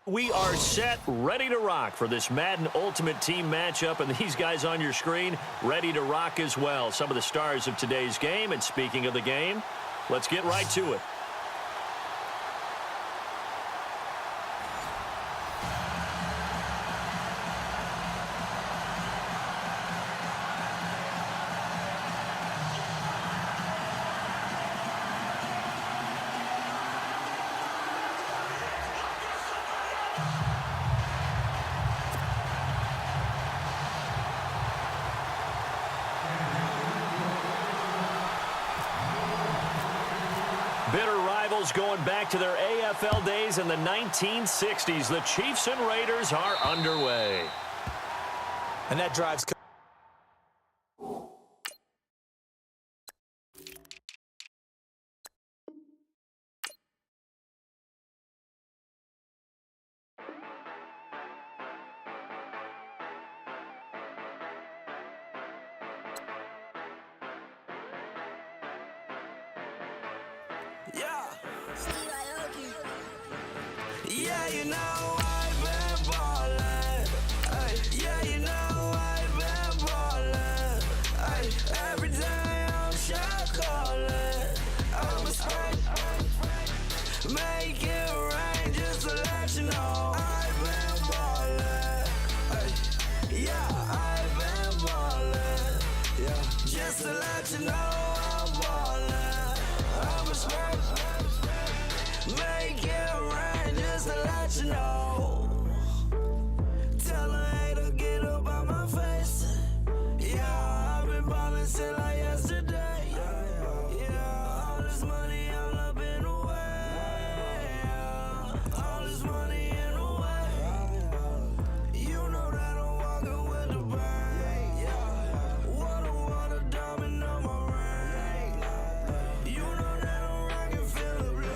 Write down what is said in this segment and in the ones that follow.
We are set, ready to rock for this Madden Ultimate Team matchup, and these guys on your screen ready to rock as well. Some of the stars of today's game, and speaking of the game, let's get right to it. Bitter rivals going back to their AFL days in the 1960s. The Chiefs and Raiders are underway. And that drives... Yeah, you know I've been ballin'. Ay, yeah, you know I've been ballin'. Ay, every day I'm shot callin'. I'm a spray, make it rain just to let you know I've been ballin'. Ay, yeah, I've been ballin'. Yeah, just to let you know I'm ballin'. I'm a spray, make it rain just to let you know. Tell a hater get up on my face. Yeah, I've been ballin' since like yesterday. Yeah, all this money all up in the way. All this money in the way. You know that I'm walking with the bank. Water, diamond on my ring. You know that I'm rockin' Philip Blue.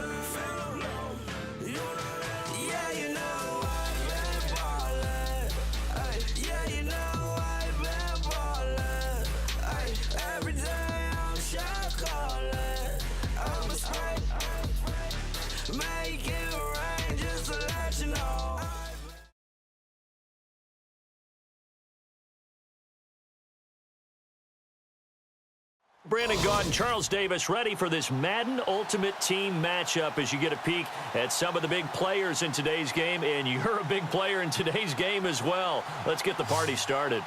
You know that, yeah, you know I've been ballin'. Ay, yeah, you know I've been ballin'. Ay, every day I'm shot callin'. I'm a spray, make it rain just to let you know. Brandon Gaud and Charles Davis ready for this Madden Ultimate Team matchup as you get a peek at some of the big players in today's game, and you're a big player in today's game as well. Let's get the party started.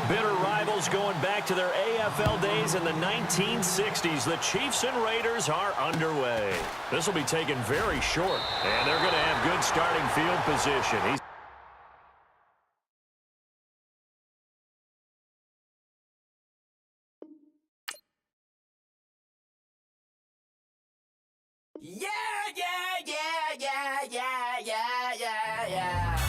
Bitter rivals going back to their AFL days in the 1960s. The Chiefs and Raiders are underway. This will be taken very short, and they're going to have good starting field position. Yeah, yeah, yeah, yeah, yeah, yeah, yeah, yeah.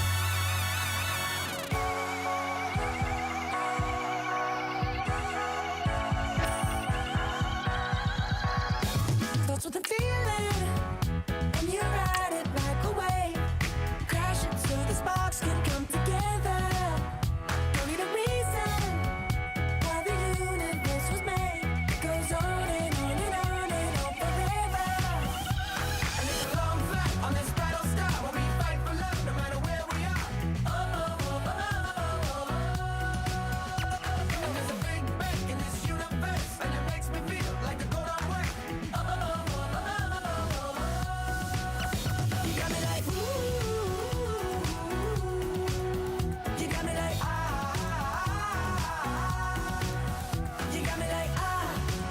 Starts with a feeling, and you ride it like a wave. Crash it so the sparks can come together. Don't need a reason why the universe was made. It goes on and on and on and on forever. And it's a long flight on this battle star where we fight for love no matter where we are. Oh, oh, oh, oh, oh. And there's a big bang in this universe, and it makes me feel like the gold I'm worth. Oh, oh, oh, oh, oh. You got me like ooh. You got me like you got me like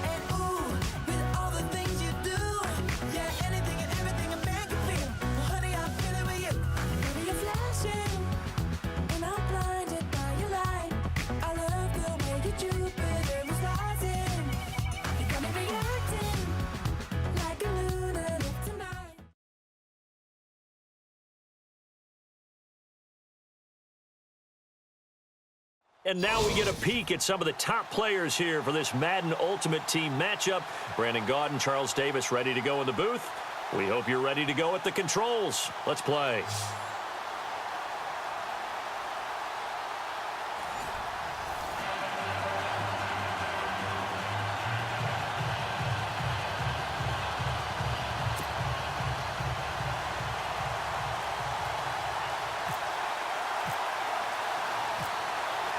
and ooh. With all the things you do, yeah, anything and everything a man can feel. Well, honey, I'm feeling with you. Baby, you're flashing, and I'm blinded by your light. I love the way you Jupiter was rising. You got me reacting like a lunatic tonight. And now we get a peek at some of the top players here for this Madden Ultimate Team matchup. Brandon Gaud and Charles Davis ready to go in the booth. We hope you're ready to go at the controls. Let's play.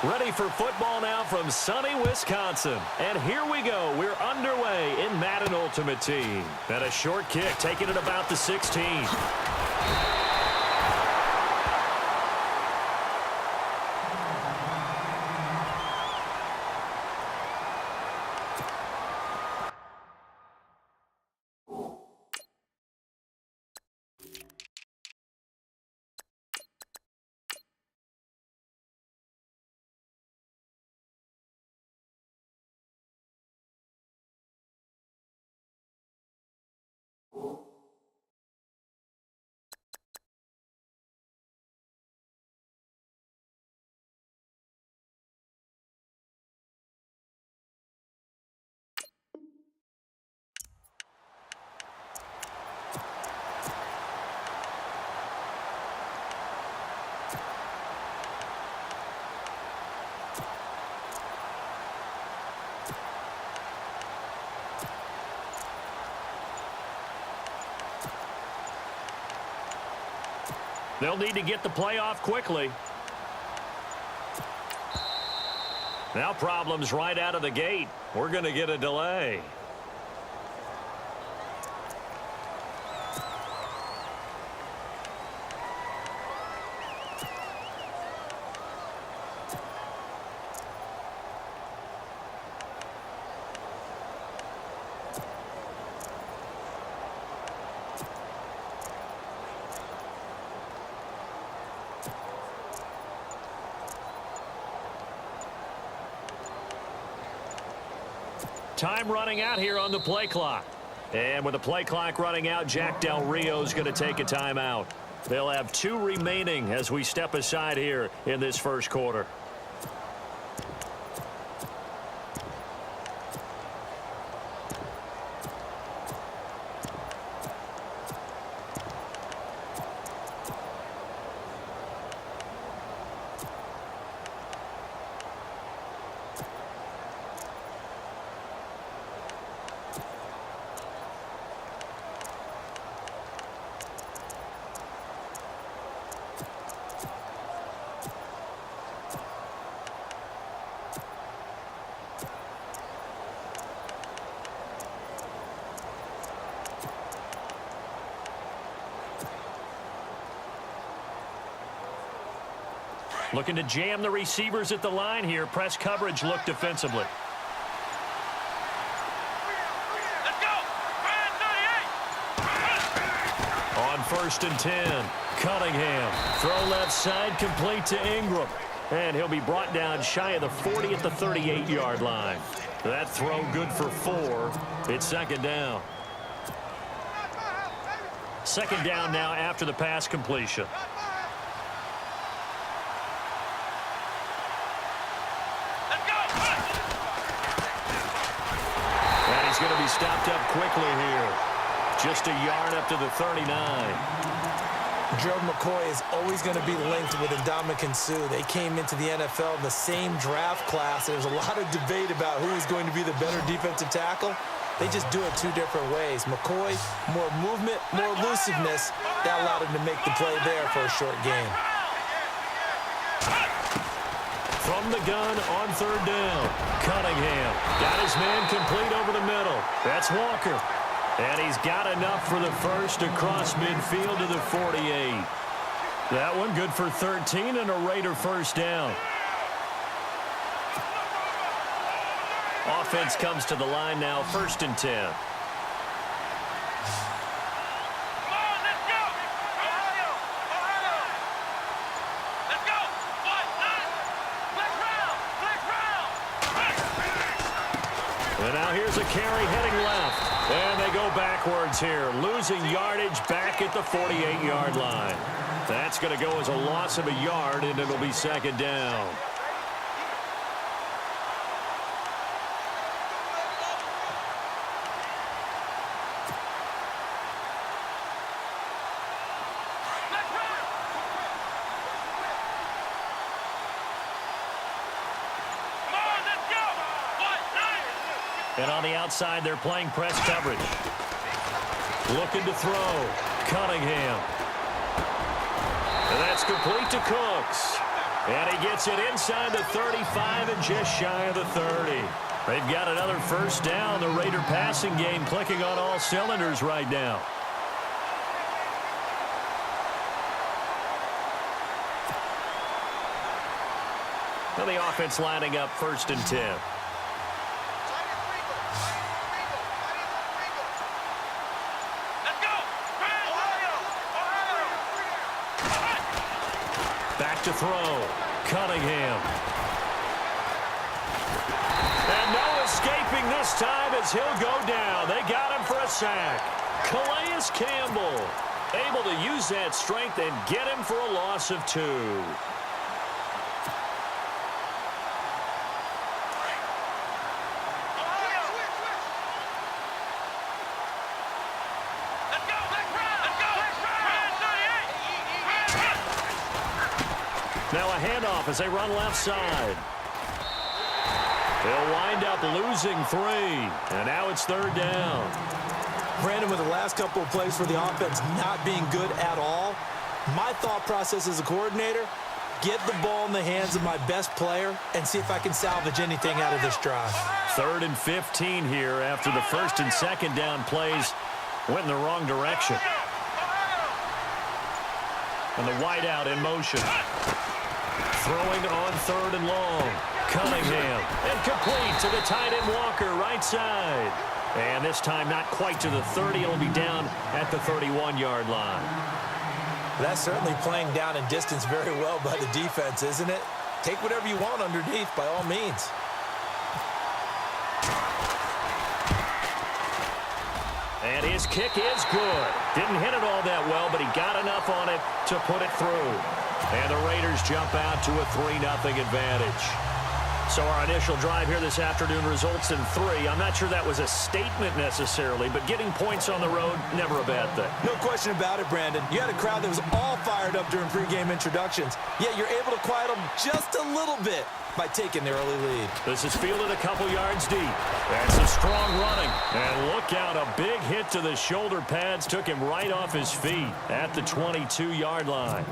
Ready for football now from sunny Wisconsin. And here we go. We're underway in Madden Ultimate Team. And a short kick, taking it about the 16. They'll need to get the play off quickly. Now problems right out of the gate. We're going to get a delay. Time running out here on the play clock. And with the play clock running out, Jack Del Rio's going to take a timeout. They'll have 2 remaining as we step aside here in this first quarter. Looking to jam the receivers at the line here. Press coverage look defensively. Let's go! On 1st and 10, Cunningham. Throw left side, complete to Ingram. And he'll be brought down shy of the 40 at the 38-yard line. That throw good for 4. It's second down. Second down now after the pass completion. He's going to be stopped up quickly here. Just a yard up to the 39. Gerald McCoy is always going to be linked with Ndamukong Suh. They came into the NFL in the same draft class. There's a lot of debate about who is going to be the better defensive tackle. They just do it 2 different ways. McCoy, more movement, more elusiveness. That allowed him to make the play there for a short gain. From the gun on 3rd down, Cunningham got his man complete over the middle. That's Walker. And he's got enough for the first across midfield to the 48. That one good for 13 and a Raider first down. Offense comes to the line now, 1st and 10. And now here's a carry heading left. And they go backwards here, losing yardage back at the 48-yard line. That's going to go as a loss of a yard, and it'll be second down. And on the outside, they're playing press coverage. Looking to throw. Cunningham. And that's complete to Cooks. And he gets it inside the 35 and just shy of the 30. They've got another first down. The Raider passing game clicking on all cylinders right now. Well, the offense lining up 1st and 10. Let's go. Back to throw. Cunningham. And no escaping this time as he'll go down. They got him for a sack. Calais Campbell able to use that strength and get him for a loss of 2. Now a handoff as they run left side. They'll wind up losing 3. And now it's 3rd down. Brandon, with the last couple of plays for the offense not being good at all, my thought process as a coordinator, get the ball in the hands of my best player and see if I can salvage anything out of this drive. 3rd and 15 here after the 1st and 2nd down plays went in the wrong direction. And the wideout in motion. Throwing on 3rd and long. Cunningham. And complete to the tight end Walker, right side. And this time not quite to the 30. It'll be down at the 31-yard line. That's certainly playing down in distance very well by the defense, isn't it? Take whatever you want underneath, by all means. And his kick is good. Didn't hit it all that well, but he got enough on it to put it through. And the Raiders jump out to a 3-0 advantage. So our initial drive here this afternoon results in 3. I'm not sure that was a statement necessarily, but getting points on the road, never a bad thing. No question about it, Brandon. You had a crowd that was all fired up during pregame introductions, yet you're able to quiet them just a little bit by taking the early lead. This is fielded a couple yards deep. And some strong running. And look out, a big hit to the shoulder pads took him right off his feet at the 22-yard line.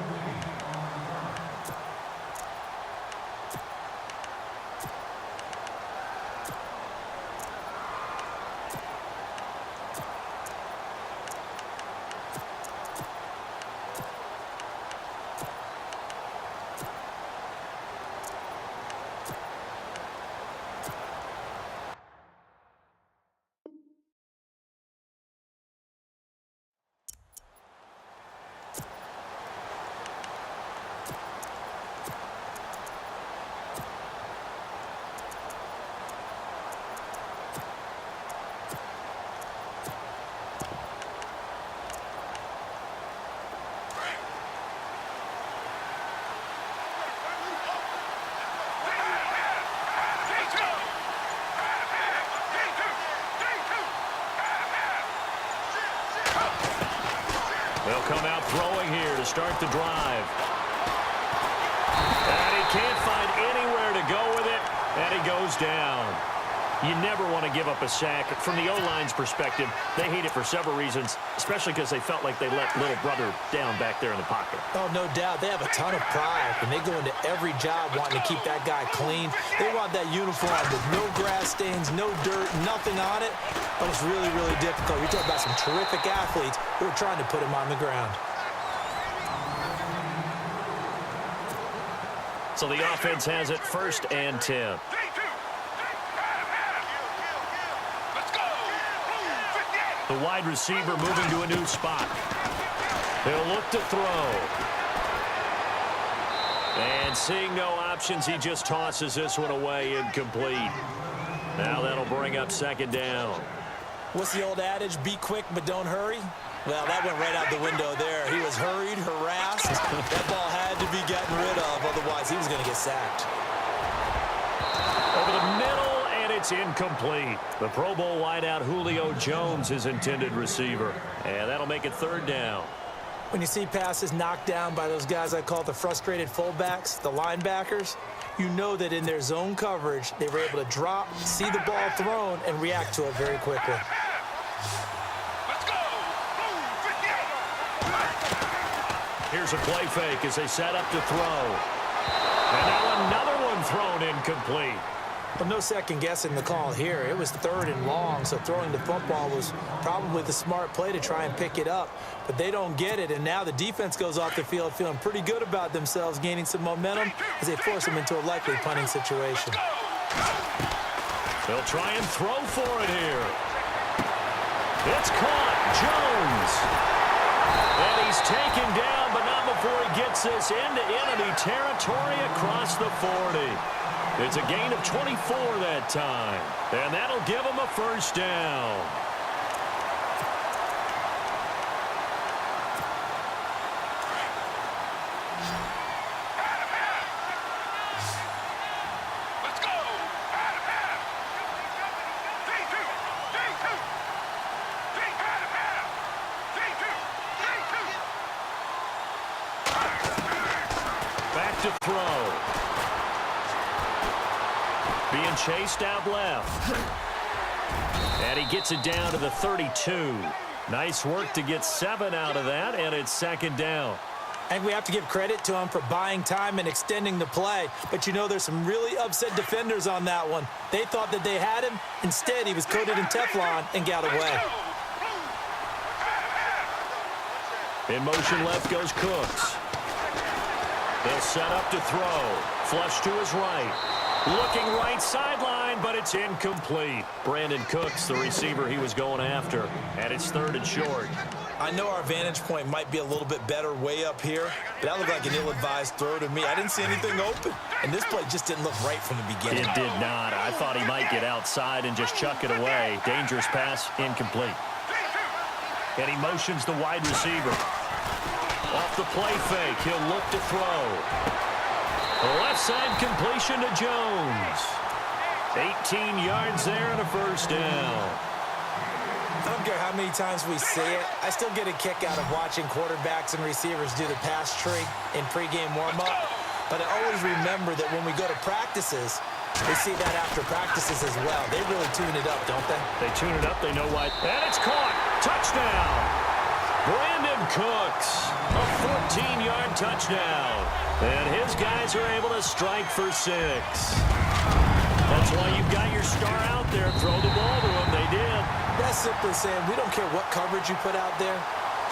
They'll come out throwing here to start the drive. And he can't find anywhere to go with it, and he goes down. You never want to give up a sack. From the O-line's perspective, they hate it for several reasons, especially because they felt like they let little brother down back there in the pocket. Oh, no doubt. They have a ton of pride, and they go into every job wanting to keep that guy clean. They want that uniform with no grass stains, no dirt, nothing on it. But it's really, really difficult. You're talking about some terrific athletes who are trying to put him on the ground. So the offense has it 1st and 10. The wide receiver moving to a new spot. He'll look to throw. And seeing no options, he just tosses this one away incomplete. Now that'll bring up 2nd down. What's the old adage? Be quick, but don't hurry? Well, that went right out the window there. He was hurried, harassed. That ball had to be gotten rid of, otherwise he was going to get sacked. Over the middle, and it's incomplete. The Pro Bowl wideout Julio Jones, his intended receiver. And that'll make it 3rd down. When you see passes knocked down by those guys I call the frustrated fullbacks, the linebackers, you know that in their zone coverage, they were able to drop, see the ball thrown, and react to it very quickly. Here's a play fake as they set up to throw. And now another one thrown incomplete. Well, no second guessing the call here. It was 3rd and long, so throwing the football was probably the smart play to try and pick it up. But they don't get it, and now the defense goes off the field feeling pretty good about themselves, gaining some momentum as they force them into a likely punting situation. They'll try and throw for it here. It's caught. Jones. And he's taken down, but not before he gets this into enemy territory across the 40. It's a gain of 24 that time, and that'll give him a first down. Let's go. Back to throw. Being chased out left. And he gets it down to the 32. Nice work to get 7 out of that, and it's 2nd down. And we have to give credit to him for buying time and extending the play. But you know, there's some really upset defenders on that one. They thought that they had him. Instead, he was coated in Teflon and got away. In motion left goes Cooks. They'll set up to throw. Flush to his right. Looking right sideline, but it's incomplete. Brandon Cooks, the receiver he was going after. And it's 3rd and short. I know our vantage point might be a little bit better way up here, but that looked like an ill-advised throw to me. I didn't see anything open, and this play just didn't look right from the beginning. It did not. I thought he might get outside and just chuck it away. Dangerous pass, incomplete. And he motions the wide receiver. Off the play fake, he'll look to throw. Left side completion to Jones. 18 yards there and a first down. I don't care how many times we see it. I still get a kick out of watching quarterbacks and receivers do the pass tree in pregame warm-up. But I always remember that when we go to practices, we see that after practices as well. They really tune it up, don't they? They tune it up. They know why. And it's caught. Touchdown. Brandon Cooks, a 14-yard touchdown. And his guys are able to strike for 6. That's why you've got your star out there. Throw the ball to him. They did. That's simply saying we don't care what coverage you put out there.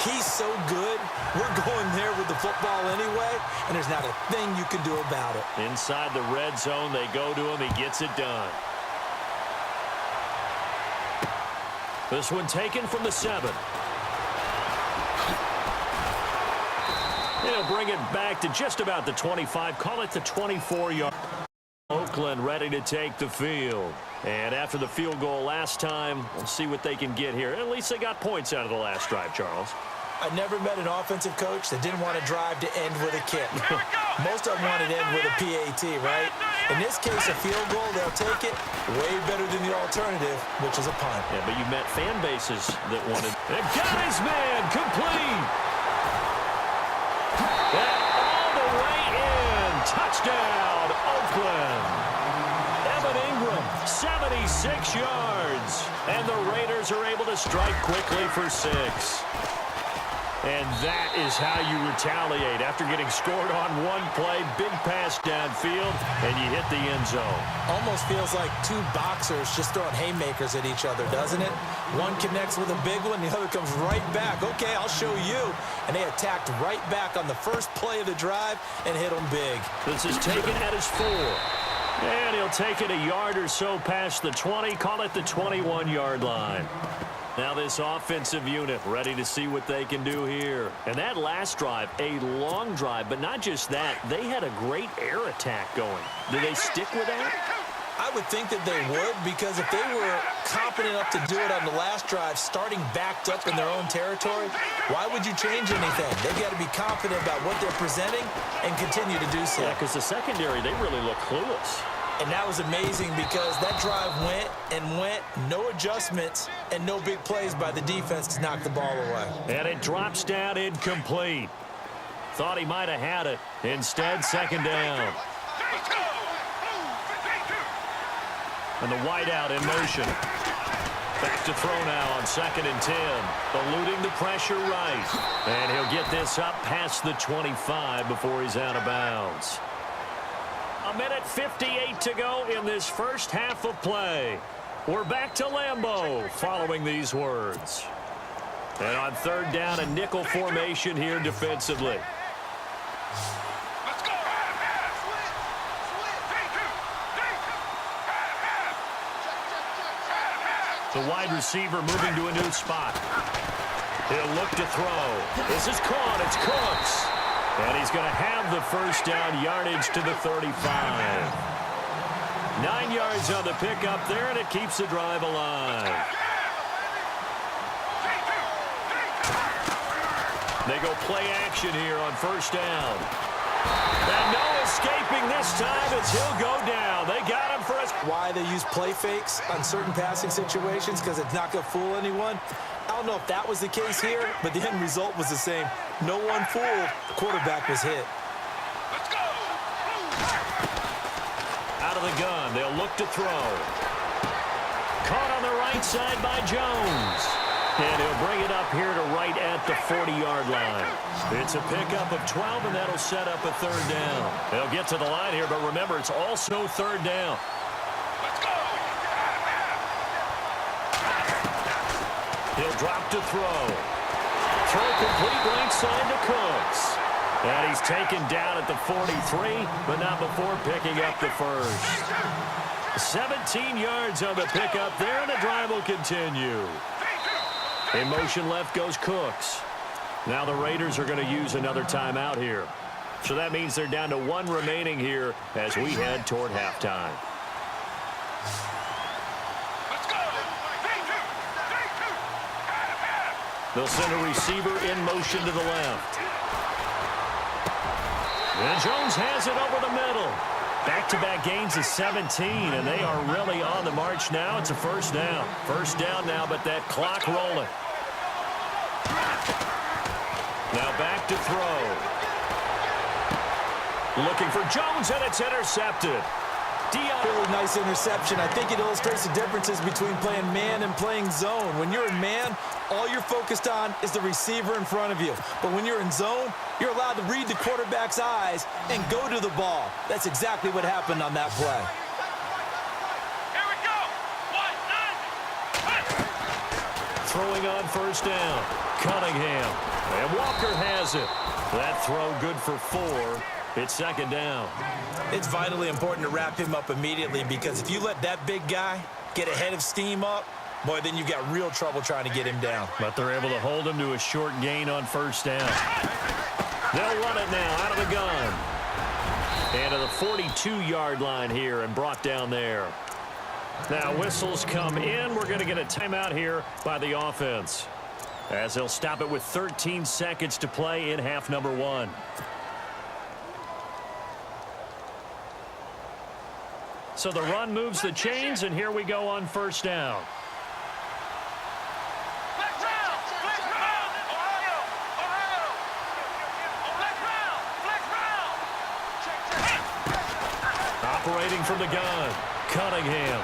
He's so good. We're going there with the football anyway, and there's not a thing you can do about it. Inside the red zone, they go to him. He gets it done. This one taken from the 7. They'll bring it back to just about the 25. Call it the 24-yard. Oakland ready to take the field. And after the field goal last time, we'll see what they can get here. At least they got points out of the last drive, Charles. I never met an offensive coach that didn't want to drive to end with a kick. Most of them wanted to end with a PAT, right? In this case, a field goal, they'll take it way better than the alternative, which is a punt. Yeah, but you met fan bases that wanted. And got his man complete. And all the way in. Touchdown, Oakland. Evan Ingram, 76 yards. And the Raiders are able to strike quickly for 6. And that is how you retaliate after getting scored on one play. Big pass downfield, and you hit the end zone. Almost feels like two boxers just throwing haymakers at each other, doesn't it? One connects with a big one, the other comes right back. Okay, I'll show you. And they attacked right back on the first play of the drive and hit them big. This is taken at his 4. And he'll take it a yard or so past the 20. Call it the 21-yard line. Now this offensive unit ready to see what they can do here. And that last drive, a long drive, but not just that. They had a great air attack going. Do they stick with that? I would think that they would, because if they were confident enough to do it on the last drive, starting backed up in their own territory, why would you change anything? They've got to be confident about what they're presenting and continue to do so. Yeah, because the secondary, they really look clueless. And that was amazing because that drive went and went, no adjustments, and no big plays by the defense to knock the ball away. And it drops down incomplete. Thought he might have had it. Instead, 2nd down. And the wideout in motion. Back to throw now on 2nd and 10. Eluding the pressure right. And he'll get this up past the 25 before he's out of bounds. A minute 58 to go in this first half of play. We're back to Lambeau following these words. And on third down, a nickel formation here defensively. Let's go. The wide receiver moving to a new spot. He'll look to throw. This is caught. It's Cooks. And he's going to have the first down yardage to the 35. 9 yards on the pickup there, and it keeps the drive alive. They go play action here on first down. And no escaping this time as he'll go down. They got him for us. Why they use play fakes on certain passing situations, because it's not going to fool anyone. I don't know if that was the case here, but the end result was the same. No one fooled. The quarterback was hit. Let's go. Out of the gun, they'll look to throw. Caught on the right side by Jones. And he'll bring it up here to right at the 40-yard line. It's a pickup of 12, and that'll set up a third down. They'll get to the line here, but remember, it's also third down. Let's go. He'll drop to throw. Throw complete right side to Cooks. And he's taken down at the 43, but not before picking up the first. 17 yards on the pickup there, and the drive will continue. In motion left goes Cooks. Now the Raiders are going to use another timeout here. So that means they're down to one remaining here as we head toward halftime. Let's go. They'll send a receiver in motion to the left. And Jones has it over the middle. Back-to-back gains of 17, and they are really on the march now. It's a first down. First down now, but that clock rolling. Now back to throw. Looking for Jones, and it's intercepted. Really nice interception. I think it illustrates the differences between playing man and playing zone. When you're in man, all you're focused on is the receiver in front of you. But when you're in zone, you're allowed to read the quarterback's eyes and go to the ball. That's exactly what happened on that play. Here we go. 1-9. Throwing on first down. Cunningham. And Walker has it. That throw good for 4. It's second down. It's vitally important to wrap him up immediately, because if you let that big guy get a head of steam up, boy, then you got real trouble trying to get him down. But they're able to hold him to a short gain on first down. They'll run it now out of the gun. And to the 42-yard line here and brought down there. Now whistles come in. We're going to get a timeout here by the offense, as they'll stop it with 13 seconds to play in half number 1. So the run moves the chains, and here we go on first down. Flex round. Flex round. Ohio. Ohio. Flex round. Flex round. Operating from the gun, Cunningham.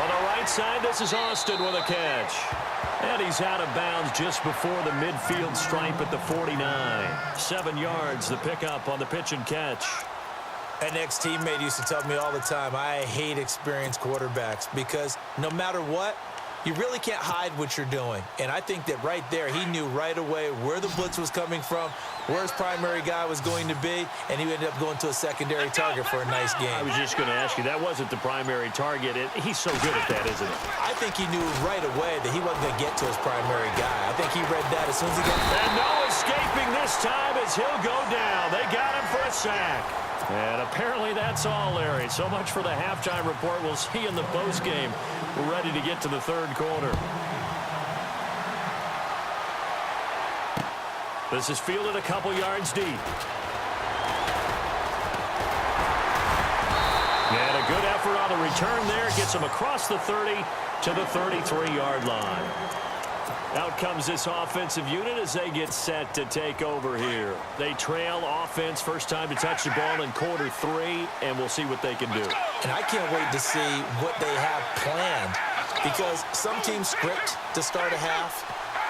On the right side, this is Austin with a catch. And he's out of bounds just before the midfield stripe at the 49. 7 yards, the pickup on the pitch and catch. An ex-teammate used to tell me all the time, I hate experienced quarterbacks, because no matter what, you really can't hide what you're doing. And I think that right there, he knew right away where the blitz was coming from, where his primary guy was going to be, and he ended up going to a secondary target for a nice game. I was just going to ask you, that wasn't the primary target. He's so good at that, isn't he? I think he knew right away that he wasn't going to get to his primary guy. I think he read that as soon as he got... And no escaping this time as he'll go down. They got him for a sack. And apparently that's all, Larry. So much for the halftime report. We'll see you in the postgame. We're ready to get to the third quarter. This is fielded a couple yards deep. And a good effort on the return there. Gets him across the 30 to the 33-yard line. Out comes this offensive unit as they get set to take over here. They trail offense, first time to touch the ball in quarter 3, and we'll see what they can do. And I can't wait to see what they have planned, because some teams script to start a half,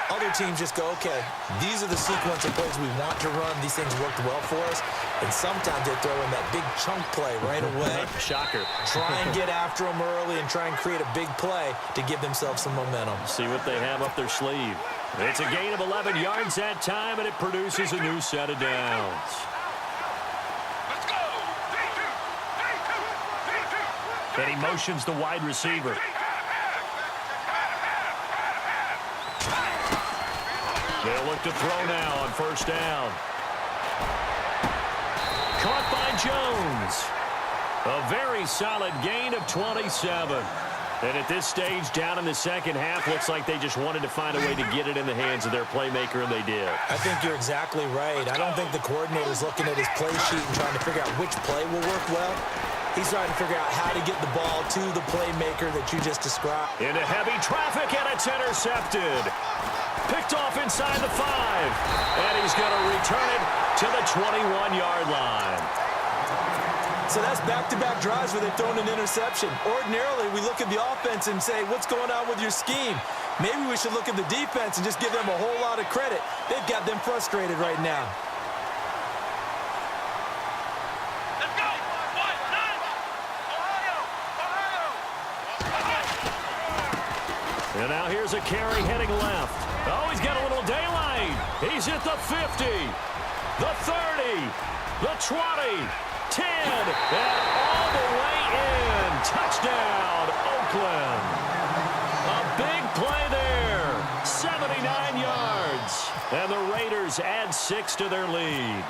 Other teams just go, okay, these are the sequence of plays we want to run. These things worked well for us. And sometimes they throw in that big chunk play right away. Shocker. Try and get after them early and try and create a big play to give themselves some momentum. See what they have up their sleeve. It's a gain of 11 yards that time, and it produces a new set of downs. Let's go. And he motions the wide receiver. They'll look to throw now on first down. Caught by Jones. A very solid gain of 27. And at this stage, down in the second half, looks like they just wanted to find a way to get it in the hands of their playmaker, and they did. I think you're exactly right. I don't think the coordinator's looking at his play sheet and trying to figure out which play will work well. He's trying to figure out how to get the ball to the playmaker that you just described. Into heavy traffic, and it's intercepted. Picked off inside the 5. And he's going to return it to the 21-yard line. So that's back-to-back drives where they've thrown an interception. Ordinarily, we look at the offense and say, what's going on with your scheme? Maybe we should look at the defense and just give them a whole lot of credit. They've got them frustrated right now. Let's go. 1-9. Ohio. And now here's a carry heading left. Oh, he's got a little daylight. He's at the 50, the 30, the 20, 10, and all the way in. Touchdown, Oakland. A big play there. 79 yards. And the Raiders add 6 to their lead.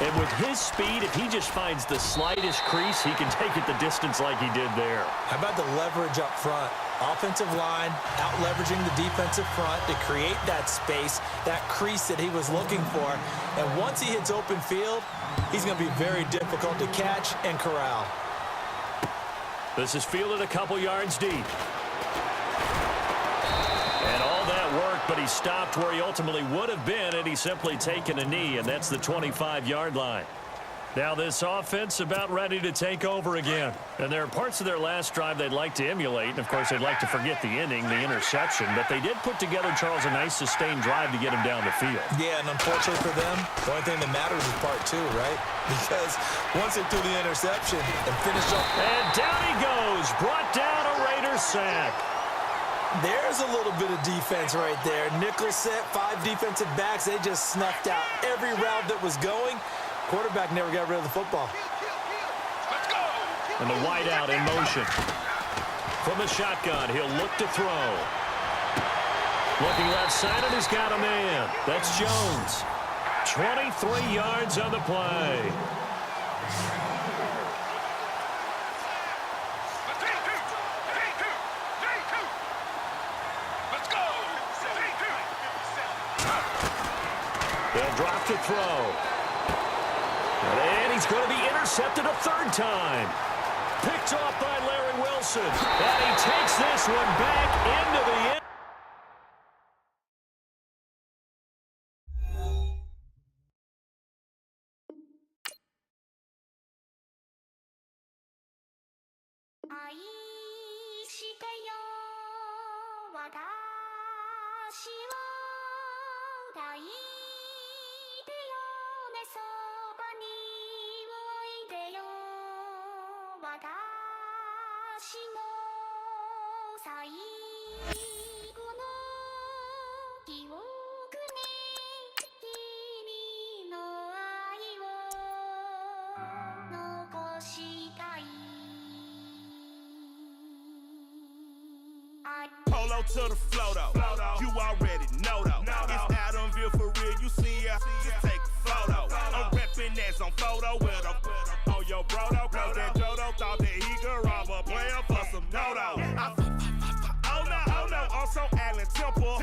And with his speed, if he just finds the slightest crease, he can take it the distance like he did there. How about the leverage up front? Offensive line out-leveraging the defensive front to create that space, that crease that he was looking for. And once he hits open field, he's going to be very difficult to catch and corral. This is fielded a couple yards deep. And all that worked, but he stopped where he ultimately would have been, and he's simply taken a knee, and that's the 25-yard line. Now this offense about ready to take over again. And there are parts of their last drive they'd like to emulate. And, of course, they'd like to forget the ending, the interception. But they did put together, Charles, a nice sustained drive to get him down the field. Yeah, and unfortunately for them, the only thing that matters is part 2, right? Because once they threw the interception and finished off. And down he goes. Brought down a Raiders sack. There's a little bit of defense right there. Nickel set, 5 defensive backs. They just snuffed out every route that was going. Quarterback never got rid of the football. Let's go. And the wideout in motion. From the shotgun, he'll look to throw. Looking left side, and he's got a man. That's Jones. 23 yards on the play. Let's go. They'll drop to throw. And he's going to be intercepted a 3rd time. Picked off by Larry Wilson. And he takes this one back into the end. Polo to the flow though. You already know though. It's Adamville for real. You see ya, just take a photo. I'm reppin' as on photo with a on your bro though. Cause that Jodo thought that he could rob a player for some dodo. Oh no, also Allen Temple.